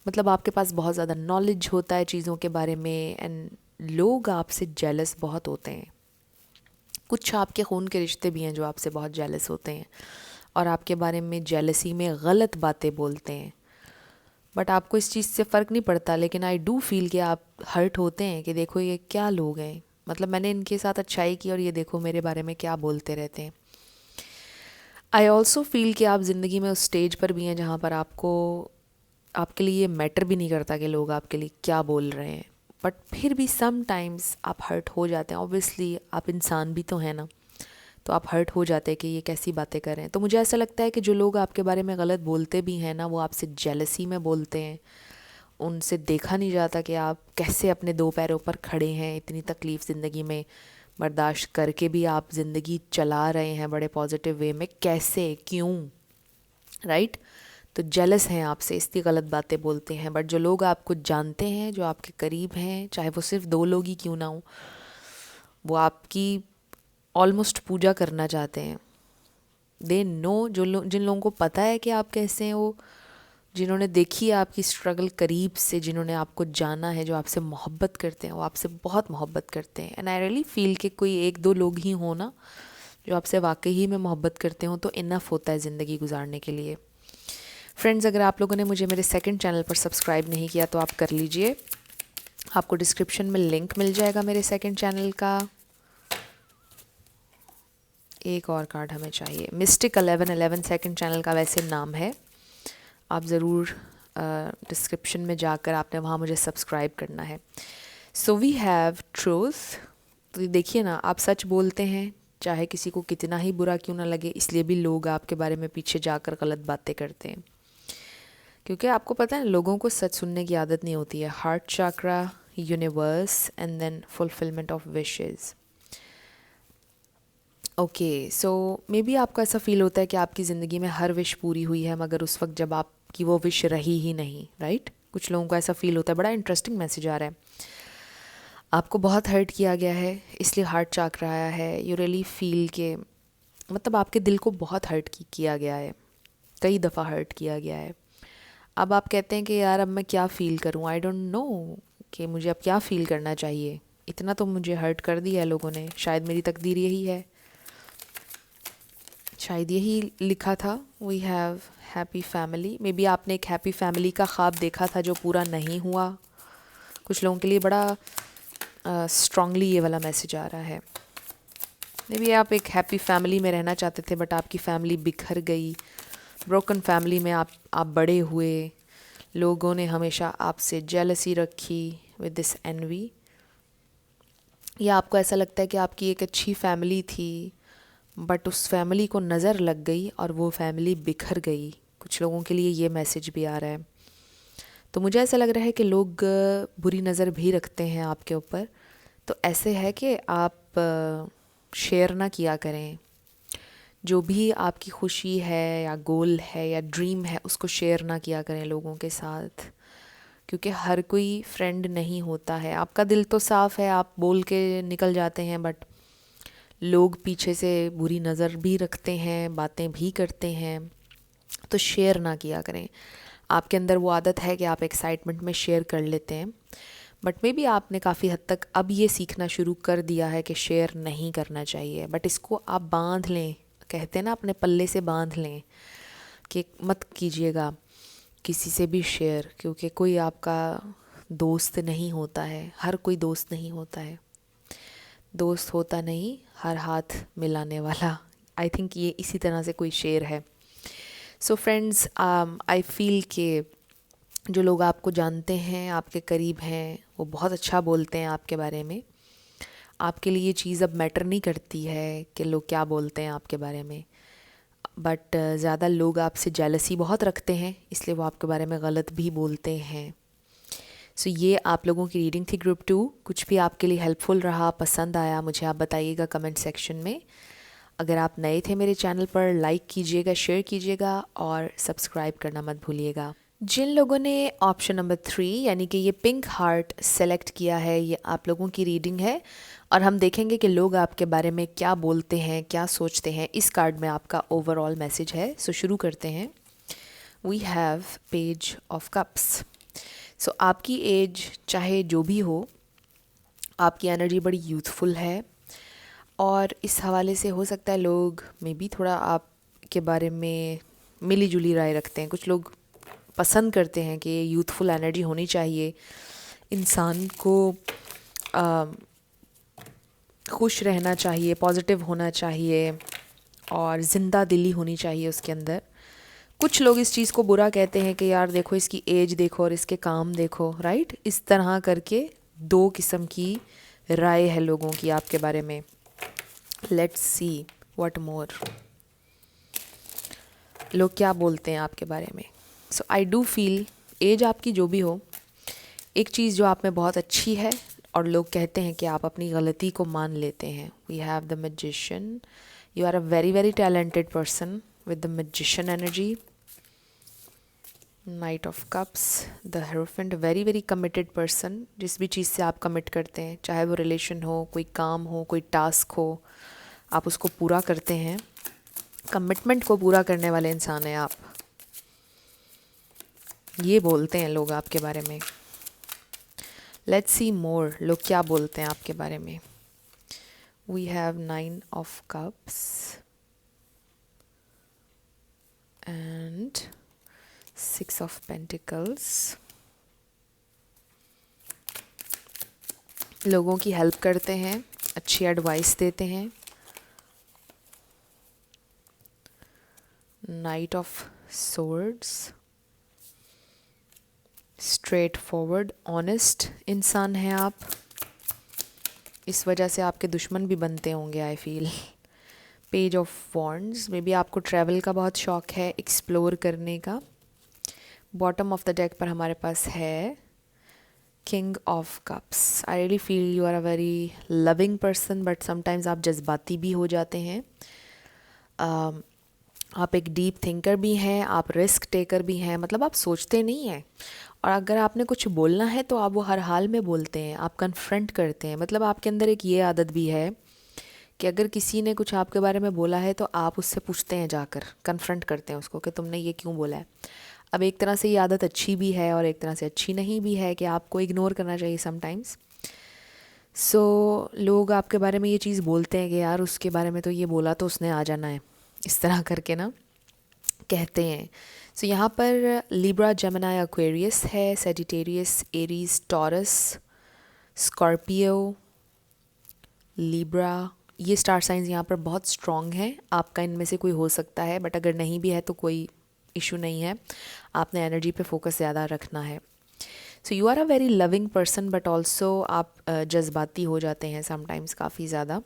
मतलब आपके पास बहुत ज़्यादा नॉलेज होता है चीज़ों के बारे में। एंड लोग आपसे जेलस बहुत होते हैं। कुछ आपके खून के रिश्ते भी हैं जो आपसे बहुत जेलस होते हैं और आपके बारे में जेलसी में गलत बातें बोलते हैं। बट आपको इस चीज़ से फ़र्क नहीं पड़ता, लेकिन आई डू फील कि आप हर्ट होते हैं कि देखो ये क्या लोग हैं, मतलब मैंने इनके साथ अच्छाई की और ये देखो मेरे बारे में क्या बोलते रहते हैं। आई ऑल्सो फील कि आप ज़िंदगी में उस स्टेज पर भी हैं जहाँ पर आपके लिए ये मैटर भी नहीं करता कि लोग आपके लिए क्या बोल रहे हैं। बट फिर भी सम टाइम्स आप हर्ट हो जाते हैं। ऑब्वियसली आप इंसान भी तो हैं ना, तो आप हर्ट हो जाते हैं कि ये कैसी बातें कर रहे हैं। तो मुझे ऐसा लगता है कि जो लोग आपके बारे में गलत बोलते भी हैं ना, वो आपसे जेलसी में बोलते हैं। उनसे देखा नहीं जाता कि आप कैसे अपने दो पैरों पर खड़े हैं, इतनी तकलीफ़ ज़िंदगी में बर्दाश्त करके भी आप ज़िंदगी चला रहे हैं बड़े पॉजिटिव वे में, कैसे, क्यों, राइट? तो जेलस हैं आपसे, इसलिए गलत बातें बोलते हैं। बट जो लोग आपको जानते हैं, जो आपके करीब हैं, चाहे वो सिर्फ 2 लोग ही क्यों ना हो, वो आपकी ऑलमोस्ट पूजा करना चाहते हैं। दे नो, जिन लोगों को पता है कि आप कैसे हैं, वो जिन्होंने देखी है आपकी स्ट्रगल करीब से, जिन्होंने आपको जाना है, जो आपसे मोहब्बत करते हैं, वो आपसे बहुत मोहब्बत करते हैं। एंड आई रियली फील कि कोई 1-2 लोग ही हो ना जो आपसे वाकई ही में मोहब्बत करते हो, तो इनफ होता है ज़िंदगी गुजारने के लिए। फ्रेंड्स, अगर आप लोगों ने मुझे मेरे सेकंड चैनल पर सब्सक्राइब नहीं किया तो आप कर लीजिए। आपको डिस्क्रिप्शन में लिंक मिल जाएगा मेरे सेकंड चैनल का। एक और कार्ड हमें चाहिए। मिस्टिक 1111 सेकंड चैनल का वैसे नाम है। आप ज़रूर डिस्क्रिप्शन में जाकर आपने वहाँ मुझे सब्सक्राइब करना है। So we have truth. तो देखिए ना, आप सच बोलते हैं चाहे किसी को कितना ही बुरा क्यों ना लगे, इसलिए भी लोग आपके बारे में पीछे जाकर गलत बातें करते हैं, क्योंकि आपको पता है लोगों को सच सुनने की आदत नहीं होती है। Heart chakra, universe and then fulfilment of wishes. Okay, so maybe आपको ऐसा फील होता है कि आपकी ज़िंदगी में हर विश पूरी हुई है, मगर उस वक्त जब आपकी वो विश रही ही नहीं, राइट? कुछ लोगों को ऐसा फील होता है। बड़ा इंटरेस्टिंग मैसेज आ रहा है। आपको बहुत हर्ट किया गया है, इसलिए हार्ट चक्रा आया है। यू रियली फील के मतलब आपके दिल को बहुत हर्ट किया गया है, कई दफ़ा हर्ट किया गया है। अब आप कहते हैं कि यार अब मैं क्या फ़ील करूं, आई डोंट नो कि मुझे अब क्या फ़ील करना चाहिए। इतना तो मुझे हर्ट कर दिया है लोगों ने, शायद मेरी तकदीर यही है, शायद यही लिखा था। We have happy family. Maybe आपने एक हैप्पी फैमिली का ख्वाब देखा था जो पूरा नहीं हुआ। कुछ लोगों के लिए बड़ा स्ट्रांगली ये वाला मैसेज आ रहा है। मे बी आप एक हैप्पी फैमिली में रहना चाहते थे, बट आपकी फैमिली बिखर गई। ब्रोकन फैमिली में आप बड़े हुए। लोगों ने हमेशा आपसे जेलसी रखी विद दिस एनवी। या आपको ऐसा लगता है कि आपकी एक अच्छी फैमिली थी बट उस फैमिली को नज़र लग गई और वो फैमिली बिखर गई। कुछ लोगों के लिए ये मैसेज भी आ रहा है। तो मुझे ऐसा लग रहा है कि लोग बुरी नज़र भी रखते हैं आपके ऊपर। तो ऐसे है कि आप शेयर ना किया करें। जो भी आपकी खुशी है या गोल है या ड्रीम है उसको शेयर ना किया करें लोगों के साथ, क्योंकि हर कोई फ्रेंड नहीं होता है। आपका दिल तो साफ़ है, आप बोल के निकल जाते हैं, बट लोग पीछे से बुरी नज़र भी रखते हैं, बातें भी करते हैं। तो शेयर ना किया करें। आपके अंदर वो आदत है कि आप एक्साइटमेंट में शेयर कर लेते हैं, बट मे बी आपने काफ़ी हद तक अब ये सीखना शुरू कर दिया है कि शेयर नहीं करना चाहिए। बट इसको आप बांध लें, कहते हैं ना, अपने पल्ले से बांध लें कि मत कीजिएगा किसी से भी शेयर, क्योंकि कोई आपका दोस्त नहीं होता है। हर कोई दोस्त नहीं होता है। दोस्त होता नहीं, हर हाथ मिलाने वाला। आई थिंक ये इसी तरह से कोई शेर है। सो फ्रेंड्स, आई फील कि जो लोग आपको जानते हैं, आपके करीब हैं, वो बहुत अच्छा बोलते हैं आपके बारे में। आपके लिए ये चीज़ अब मैटर नहीं करती है कि लोग क्या बोलते हैं आपके बारे में, बट ज़्यादा लोग आपसे जेलसी बहुत रखते हैं, इसलिए वो आपके बारे में गलत भी बोलते हैं। सो ये आप लोगों की रीडिंग थी ग्रुप 2। कुछ भी आपके लिए हेल्पफुल रहा, पसंद आया, मुझे आप बताइएगा कमेंट सेक्शन में। अगर आप नए थे मेरे चैनल पर, लाइक कीजिएगा, शेयर कीजिएगा और सब्सक्राइब करना मत भूलिएगा। जिन लोगों ने ऑप्शन नंबर 3 यानी कि ये पिंक हार्ट सेलेक्ट किया है, ये आप लोगों की रीडिंग है और हम देखेंगे कि लोग आपके बारे में क्या बोलते हैं, क्या सोचते हैं। इस कार्ड में आपका ओवरऑल मैसेज है। सो शुरू करते हैं। We have page of cups. So आपकी एज चाहे जो भी हो, आपकी एनर्जी बड़ी यूथफुल है और इस हवाले से हो सकता है लोग मे बी थोड़ा आपके बारे में मिली जुली राय रखते हैं। कुछ लोग पसंद करते हैं कि यूथफुल एनर्जी होनी चाहिए, इंसान को खुश रहना चाहिए, पॉजिटिव होना चाहिए और ज़िंदा दिली होनी चाहिए उसके अंदर। कुछ लोग इस चीज़ को बुरा कहते हैं कि यार देखो इसकी एज देखो और इसके काम देखो, राइट। इस तरह करके दो किस्म की राय है लोगों की आपके बारे में। लेट्स सी व्हाट मोर, लोग क्या बोलते हैं आपके बारे में। सो आई डू फील एज आपकी जो भी हो, एक चीज़ जो आप में बहुत अच्छी है और लोग कहते हैं कि आप अपनी गलती को मान लेते हैं। We have the magician. You are a very very talented person with the magician energy. Knight of cups, the hierophant, very very committed person. जिस भी चीज़ से आप कमिट करते हैं, चाहे वो रिलेशन हो, कोई काम हो, कोई टास्क हो, आप उसको पूरा करते हैं। कमिटमेंट को पूरा करने वाले इंसान हैं आप, ये बोलते हैं लोग आपके बारे में। लेट्स सी मोर, लोग क्या बोलते हैं आपके बारे में। We have 9 of cups and 6 of pentacles. लोगों की हेल्प करते हैं, अच्छी एडवाइस देते हैं। Knight of swords, straightforward, honest इंसान हैं आप। इस वजह से आपके दुश्मन भी बनते होंगे I feel. Page of wands, may be आपको ट्रैवल का बहुत शौक है, एक्सप्लोर करने का। बॉटम ऑफ द डेक पर हमारे पास है king of cups. I really feel you are a very loving person, but sometimes आप जज्बाती भी हो जाते हैं। आप एक डीप थिंकर भी हैं, आप रिस्क टेकर भी हैं, मतलब आप सोचते नहीं हैं। और अगर आपने कुछ बोलना है तो आप वो हर हाल में बोलते हैं, आप कन्फ्रंट करते हैं। मतलब आपके अंदर एक ये आदत भी है कि अगर किसी ने कुछ आपके बारे में बोला है तो आप उससे पूछते हैं, जाकर कन्फ्रंट करते हैं उसको कि तुमने ये क्यों बोला है। अब एक तरह से ये आदत अच्छी भी है और एक तरह से अच्छी नहीं भी है कि आपको इग्नोर करना चाहिए समटाइम्स। सो लोग आपके बारे में ये चीज़ बोलते हैं कि यार उसके बारे में तो ये बोला तो उसने आ जाना है, इस तरह करके ना कहते हैं। सो यहाँ पर लिब्रा, जेमिनी, एक्वेरियस है, Sagittarius, Aries, taurus, Scorpio, Libra, ये स्टार साइंस यहाँ पर बहुत स्ट्रॉन्ग है। आपका इनमें से कोई हो सकता है, बट अगर नहीं भी है तो कोई इशू नहीं है, आपने एनर्जी पे फोकस ज़्यादा रखना है। So you are a very loving person, but also आप जज्बाती हो जाते हैं समटाइम्स काफ़ी ज़्यादा।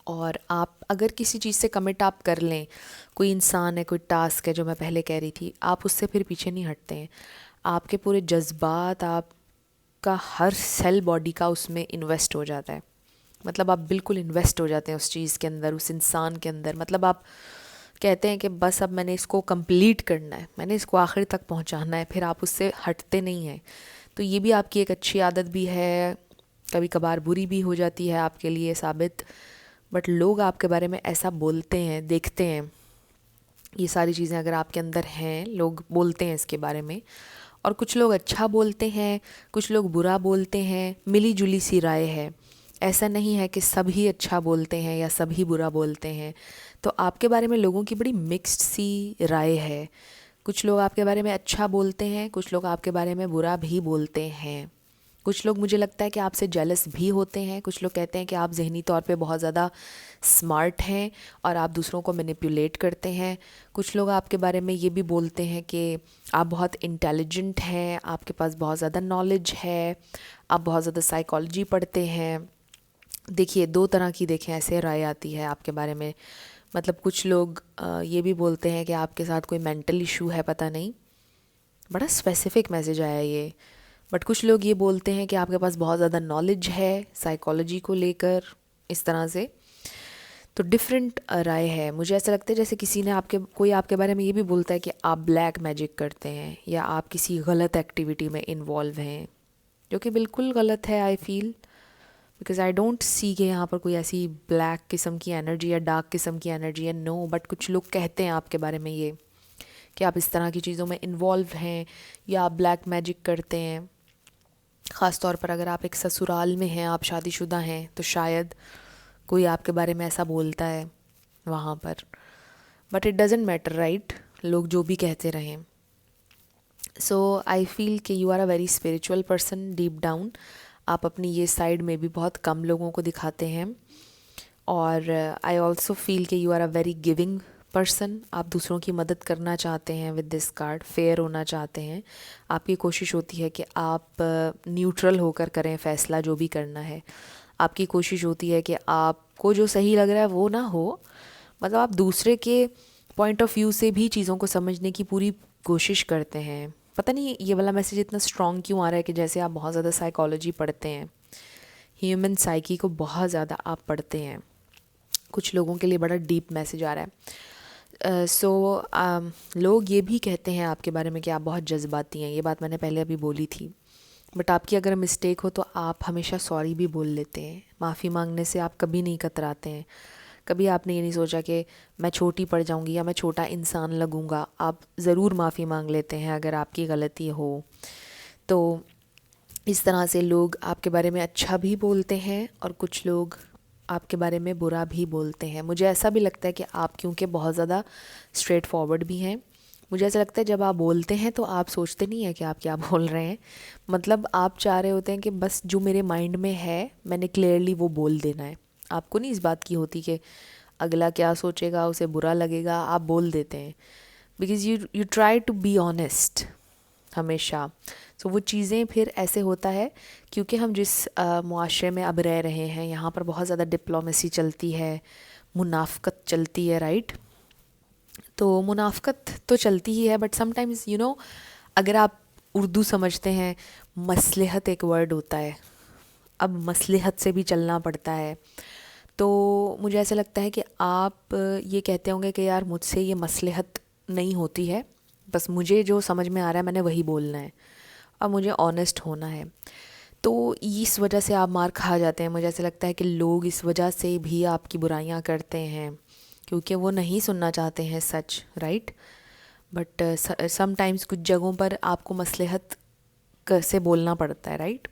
और आप अगर किसी चीज़ से कमिट आप कर लें, कोई इंसान है, कोई टास्क है, जो मैं पहले कह रही थी, आप उससे फिर पीछे नहीं हटते हैं। आपके पूरे जज्बात, आपका हर सेल बॉडी का उसमें इन्वेस्ट हो जाता है। मतलब आप बिल्कुल इन्वेस्ट हो जाते हैं उस चीज़ के अंदर, उस इंसान के अंदर। मतलब आप कहते हैं कि बस अब मैंने इसको कंप्लीट करना है, मैंने इसको आखिर तक पहुंचाना है, फिर आप उससे हटते नहीं हैं। तो ये भी आपकी एक अच्छी आदत भी है, कभी कभार बुरी भी हो जाती है आपके लिए साबित। बट लोग आपके बारे में ऐसा बोलते हैं, देखते हैं, ये सारी चीज़ें अगर आपके अंदर हैं, लोग बोलते हैं इसके बारे में। और कुछ लोग अच्छा बोलते हैं, कुछ लोग बुरा बोलते हैं, मिली जुली सी राय है। ऐसा नहीं है कि सभी अच्छा बोलते हैं या सभी बुरा बोलते हैं। तो आपके बारे में लोगों की बड़ी मिक्स्ड सी राय है। कुछ लोग आपके बारे में अच्छा बोलते हैं, कुछ लोग आपके बारे में बुरा भी बोलते हैं। कुछ लोग, मुझे लगता है कि आपसे जेलस भी होते हैं। कुछ लोग कहते हैं कि आप ज़हनी तौर पे बहुत ज़्यादा स्मार्ट हैं और आप दूसरों को मैनिपुलेट करते हैं। कुछ लोग आपके बारे में ये भी बोलते हैं कि आप बहुत इंटेलिजेंट हैं, आपके पास बहुत ज़्यादा नॉलेज है, आप बहुत ज़्यादा साइकोलॉजी पढ़ते हैं। देखिए, दो तरह की देखें ऐसे राय आती है आपके बारे में। मतलब कुछ लोग ये भी बोलते हैं कि आपके साथ कोई मेंटल इशू है, पता नहीं, बड़ा स्पेसिफिक मैसेज आया ये। बट कुछ लोग ये बोलते हैं कि आपके पास बहुत ज़्यादा नॉलेज है साइकोलॉजी को लेकर, इस तरह से। तो डिफरेंट राय है। मुझे ऐसा लगता है जैसे किसी ने कोई आपके बारे में ये भी बोलता है कि आप ब्लैक मैजिक करते हैं या आप किसी गलत एक्टिविटी में इन्वॉल्व हैं, जो कि बिल्कुल गलत है, I feel. Because I don't see कि यहाँ पर कोई ऐसी ब्लैक किस्म की एनर्जी या डार्क किस्म की एनर्जी है, नो। बट कुछ लोग कहते हैं आपके बारे में ये कि आप इस तरह की चीज़ों में इन्वॉल्व हैं या आप ब्लैक मैजिक करते हैं। ख़ास तौर पर अगर आप एक ससुराल में हैं, आप शादीशुदा हैं, तो शायद कोई आपके बारे में ऐसा बोलता है वहाँ पर। But it doesn't matter, right? लोग जो भी कहते रहें। सो आई फील कि you are a very spiritual person deep down. आप अपनी ये साइड में भी बहुत कम लोगों को दिखाते हैं। और आई ऑल्सो फील कि you are a very giving person. आप दूसरों की मदद करना चाहते हैं विद दिस कार्ड, फेयर होना चाहते हैं। आपकी कोशिश होती है कि आप न्यूट्रल होकर करें फ़ैसला जो भी करना है। आपकी कोशिश होती है कि आपको जो सही लग रहा है वो ना हो। मतलब आप दूसरे के पॉइंट ऑफ व्यू से भी चीज़ों को समझने की पूरी कोशिश करते हैं। पता नहीं ये वाला मैसेज इतना स्ट्रॉन्ग क्यों आ रहा है कि जैसे आप बहुत ज़्यादा साइकोलॉजी पढ़ते हैं, ह्यूमन साइकी को बहुत ज़्यादा आप पढ़ते हैं। कुछ लोगों के लिए बड़ा डीप मैसेज आ रहा है। लोग ये भी कहते हैं आपके बारे में कि आप बहुत जज्बाती हैं। ये बात मैंने पहले अभी बोली थी। बट आपकी अगर मिस्टेक हो तो आप हमेशा सॉरी भी बोल लेते हैं। माफ़ी मांगने से आप कभी नहीं कतराते हैं। कभी आपने ये नहीं सोचा कि मैं छोटी पड़ जाऊंगी या मैं छोटा इंसान लगूंगा। आप ज़रूर माफ़ी मांग लेते हैं अगर आपकी गलती हो। तो इस तरह से लोग आपके बारे में अच्छा भी बोलते हैं और कुछ लोग आपके बारे में बुरा भी बोलते हैं। मुझे ऐसा भी लगता है कि आप क्योंकि बहुत ज़्यादा स्ट्रेट फॉरवर्ड भी हैं, मुझे ऐसा लगता है जब आप बोलते हैं तो आप सोचते नहीं हैं कि आप क्या बोल रहे हैं। मतलब आप चाह रहे होते हैं कि बस जो मेरे माइंड में है मैंने क्लियरली वो बोल देना है। आपको नहीं इस बात की होती कि अगला क्या सोचेगा, उसे बुरा लगेगा, आप बोल देते हैं। Because you try to be honest हमेशा। सो वो चीज़ें फिर ऐसे होता है क्योंकि हम जिस मुआशरे में अब रह रहे हैं, यहाँ पर बहुत ज़्यादा डिप्लोमेसी चलती है, मुनाफ़कत चलती है, राइट? तो मुनाफ़कत तो चलती ही है, बट समटाइम्स अगर आप उर्दू समझते हैं, मसलहत एक वर्ड होता है। अब मसलहत से भी चलना पड़ता है। तो मुझे ऐसा लगता है कि आप ये कहते होंगे कि यार मुझसे ये मसलहत नहीं होती है, बस मुझे जो समझ में आ रहा है मैंने वही बोलना है और मुझे ऑनेस्ट होना है। तो इस वजह से आप मार खा जाते हैं। मुझे ऐसा लगता है कि लोग इस वजह से भी आपकी बुराइयां करते हैं क्योंकि वो नहीं सुनना चाहते हैं सच, राइट? बट समटाइम्स कुछ जगहों पर आपको मसलहत से बोलना पड़ता है, राइट?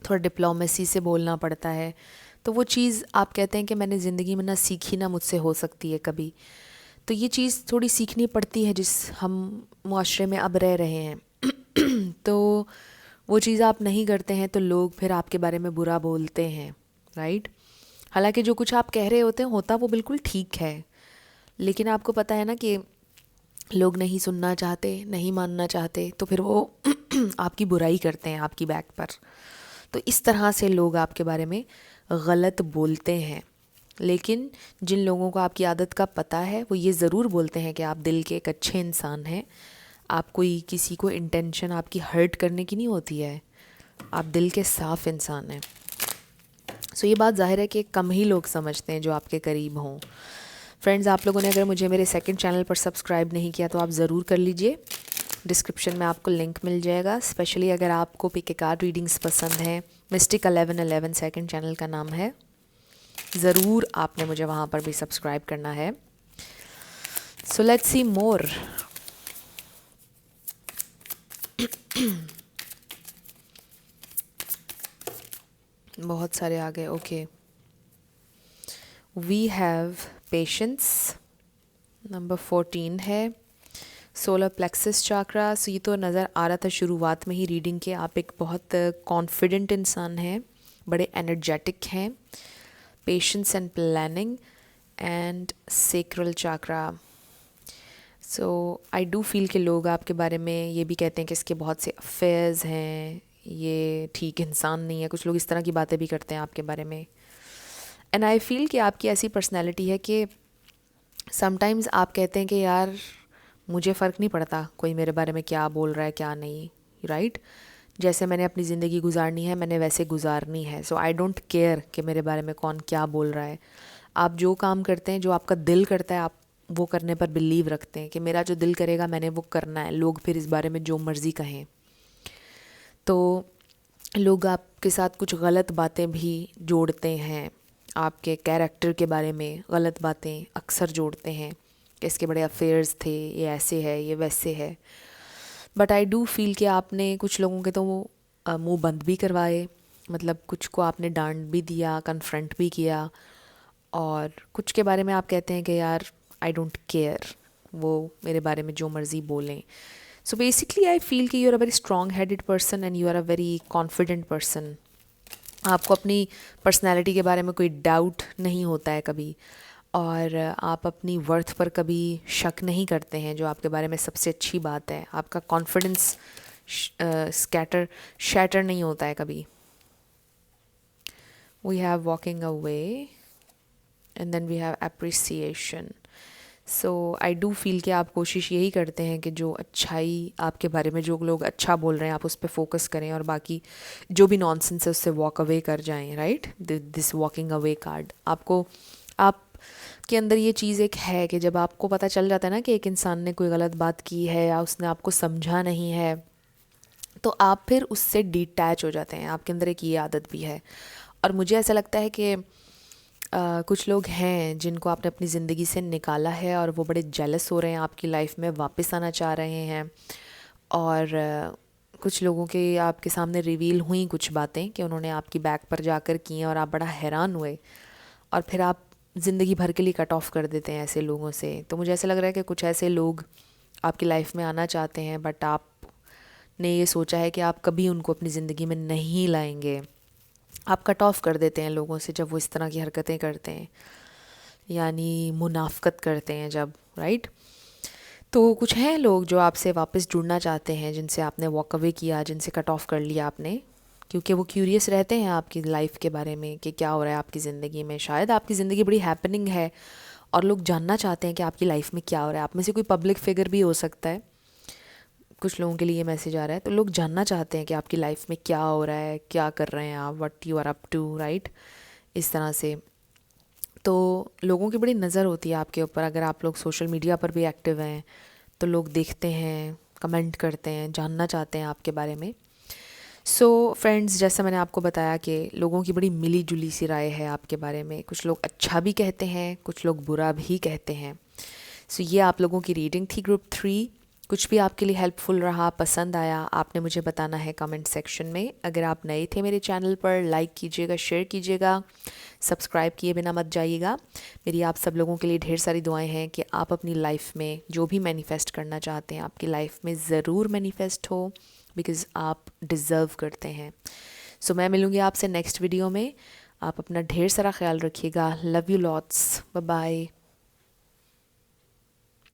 थोड़ा डिप्लोमेसी से बोलना पड़ता है। तो वो चीज़ आप कहते हैं कि मैंने ज़िंदगी में ना सीखी, ना मुझसे हो सकती है कभी। तो ये चीज़ थोड़ी सीखनी पड़ती है जिस हम मुआशरे में अब रह रहे हैं। तो वो चीज़ आप नहीं करते हैं तो लोग फिर आपके बारे में बुरा बोलते हैं, राइट? हालांकि जो कुछ आप कह रहे होते हैं होता वो बिल्कुल ठीक है, लेकिन आपको पता है ना कि लोग नहीं सुनना चाहते, नहीं मानना चाहते, तो फिर वो आपकी बुराई करते हैं आपकी बैक पर। तो इस तरह से लोग आपके बारे में गलत बोलते हैं। लेकिन जिन लोगों को आपकी आदत का पता है वो ये ज़रूर बोलते हैं कि आप दिल के एक अच्छे इंसान हैं। आप कोई किसी को इंटेंशन आपकी हर्ट करने की नहीं होती है, आप दिल के साफ इंसान हैं। सो ये बात ज़ाहिर है कि कम ही लोग समझते हैं जो आपके करीब हों। फ्रेंड्स, आप लोगों ने अगर मुझे मेरे सेकंड चैनल पर सब्सक्राइब नहीं किया तो आप ज़रूर कर लीजिए। डिस्क्रिप्शन में आपको लिंक मिल जाएगा। स्पेशली अगर आपको पिक ए कार्ड रीडिंग्स पसंद हैं, मिस्टिक 1111 सेकंड चैनल का नाम है, ज़रूर आपने मुझे वहाँ पर भी सब्सक्राइब करना है। So let's see more. बहुत सारे आ गए। Okay, we have patience, number 14 है, सोलर प्लेक्सस चाक्रा। सो ये तो नज़र आ रहा था शुरुआत में ही रीडिंग के, आप एक बहुत कॉन्फिडेंट इंसान हैं, बड़े एनर्जेटिक हैं। Patience and planning and sacral chakra. So I do feel कि लोग आपके बारे में ये भी कहते हैं कि इसके बहुत से अफेयर्स हैं, ये ठीक इंसान नहीं है। कुछ लोग इस तरह की बातें भी करते हैं आपके बारे में। एंड आई फील कि आपकी ऐसी पर्सनैलिटी है कि समटाइम्स आप कहते हैं कि यार मुझे फ़र्क नहीं पड़ता कोई मेरे बारे में क्या बोल रहा है क्या नहीं, राइट? जैसे मैंने अपनी ज़िंदगी गुजारनी है मैंने वैसे गुजारनी है। सो आई डोंट केयर कि मेरे बारे में कौन क्या बोल रहा है। आप जो काम करते हैं, जो आपका दिल करता है, आप वो करने पर बिलीव रखते हैं कि मेरा जो दिल करेगा मैंने वो करना है, लोग फिर इस बारे में जो मर्ज़ी कहें। तो लोग आपके साथ कुछ गलत बातें भी जोड़ते हैं, आपके कैरेक्टर के बारे में गलत बातें अक्सर जोड़ते हैं कि इसके बड़े अफेयर्स थे, ये ऐसे है, ये वैसे है। बट आई डू फील कि आपने कुछ लोगों के तो मुंह बंद भी करवाए, मतलब कुछ को आपने डांट भी दिया, कन्फ्रंट भी किया, और कुछ के बारे में आप कहते हैं कि यार आई डोंट केयर, वो मेरे बारे में जो मर्ज़ी बोलें। सो बेसिकली आई फील कि you are a very strong headed person and you are a very confident person. आपको अपनी पर्सनैलिटी के बारे में कोई डाउट नहीं होता है कभी, और आप अपनी वर्थ पर कभी शक नहीं करते हैं, जो आपके बारे में सबसे अच्छी बात है। आपका कॉन्फिडेंस शैटर नहीं होता है कभी। We have walking away and then we have appreciation. So I do feel कि आप कोशिश यही करते हैं कि जो अच्छाई आपके बारे में जो लोग अच्छा बोल रहे हैं आप उस पर फोकस करें, और बाकी जो भी नॉनसेंस है उससे वॉक अवे कर जाएं, right? This walking away card आपको, आप के अंदर ये चीज़ एक है कि जब आपको पता चल जाता है ना कि एक इंसान ने कोई गलत बात की है या उसने आपको समझा नहीं है, तो आप फिर उससे डिटैच हो जाते हैं। आपके अंदर एक ये आदत भी है। और मुझे ऐसा लगता है कि कुछ लोग हैं जिनको आपने अपनी ज़िंदगी से निकाला है और वो बड़े जेलस हो रहे हैं, आपकी लाइफ में वापस आना चाह रहे हैं। और कुछ लोगों के आपके सामने रिवील हुई कुछ बातें कि उन्होंने आपकी बैक पर जाकर की हैं और आप बड़ा हैरान हुए, और फिर आप ज़िंदगी भर के लिए कट ऑफ कर देते हैं ऐसे लोगों से। तो मुझे ऐसा लग रहा है कि कुछ ऐसे लोग आपकी लाइफ में आना चाहते हैं, बट आपने ये सोचा है कि आप कभी उनको अपनी ज़िंदगी में नहीं लाएंगे। आप कट ऑफ कर देते हैं लोगों से जब वो इस तरह की हरकतें करते हैं, यानी मुनाफ़कत करते हैं जब, राइट? तो कुछ हैं लोग जो आपसे वापस जुड़ना चाहते हैं, जिनसे आपने वॉक अवे किया, जिनसे कट ऑफ कर लिया आपने, क्योंकि वो क्यूरियस रहते हैं आपकी लाइफ के बारे में कि क्या हो रहा है आपकी ज़िंदगी में। शायद आपकी ज़िंदगी बड़ी हैपनिंग है और लोग जानना चाहते हैं कि आपकी लाइफ में क्या हो रहा है। आप में से कोई पब्लिक फिगर भी हो सकता है, कुछ लोगों के लिए मैसेज आ रहा है, तो लोग जानना चाहते हैं कि आपकी लाइफ में क्या हो रहा है, क्या कर रहे हैं आप, what you are up to, right? इस तरह से तो लोगों की बड़ी नज़र होती है आपके ऊपर। अगर आप लोग सोशल मीडिया पर भी एक्टिव हैं तो लोग देखते हैं, कमेंट करते हैं, जानना चाहते हैं आपके बारे में। सो फ्रेंड्स, जैसा मैंने आपको बताया कि लोगों की बड़ी मिली जुली सी राय है आपके बारे में। कुछ लोग अच्छा भी कहते हैं, कुछ लोग बुरा भी कहते हैं। सो ये आप लोगों की रीडिंग थी ग्रुप 3। कुछ भी आपके लिए हेल्पफुल रहा, पसंद आया, आपने मुझे बताना है कमेंट सेक्शन में। अगर आप नए थे मेरे चैनल पर, लाइक कीजिएगा, शेयर कीजिएगा, सब्सक्राइब किए बिना मत जाइएगा। मेरी आप सब लोगों के लिए ढेर सारी दुआएं हैं कि आप अपनी लाइफ में जो भी मैनिफेस्ट करना चाहते हैं आपकी लाइफ में ज़रूर मैनिफेस्ट हो, बिकॉज़ आप डिज़र्व करते हैं। सो मैं मिलूँगी आपसे नेक्स्ट वीडियो में। आप अपना ढेर सारा ख्याल रखिएगा। Love you lots. Bye bye.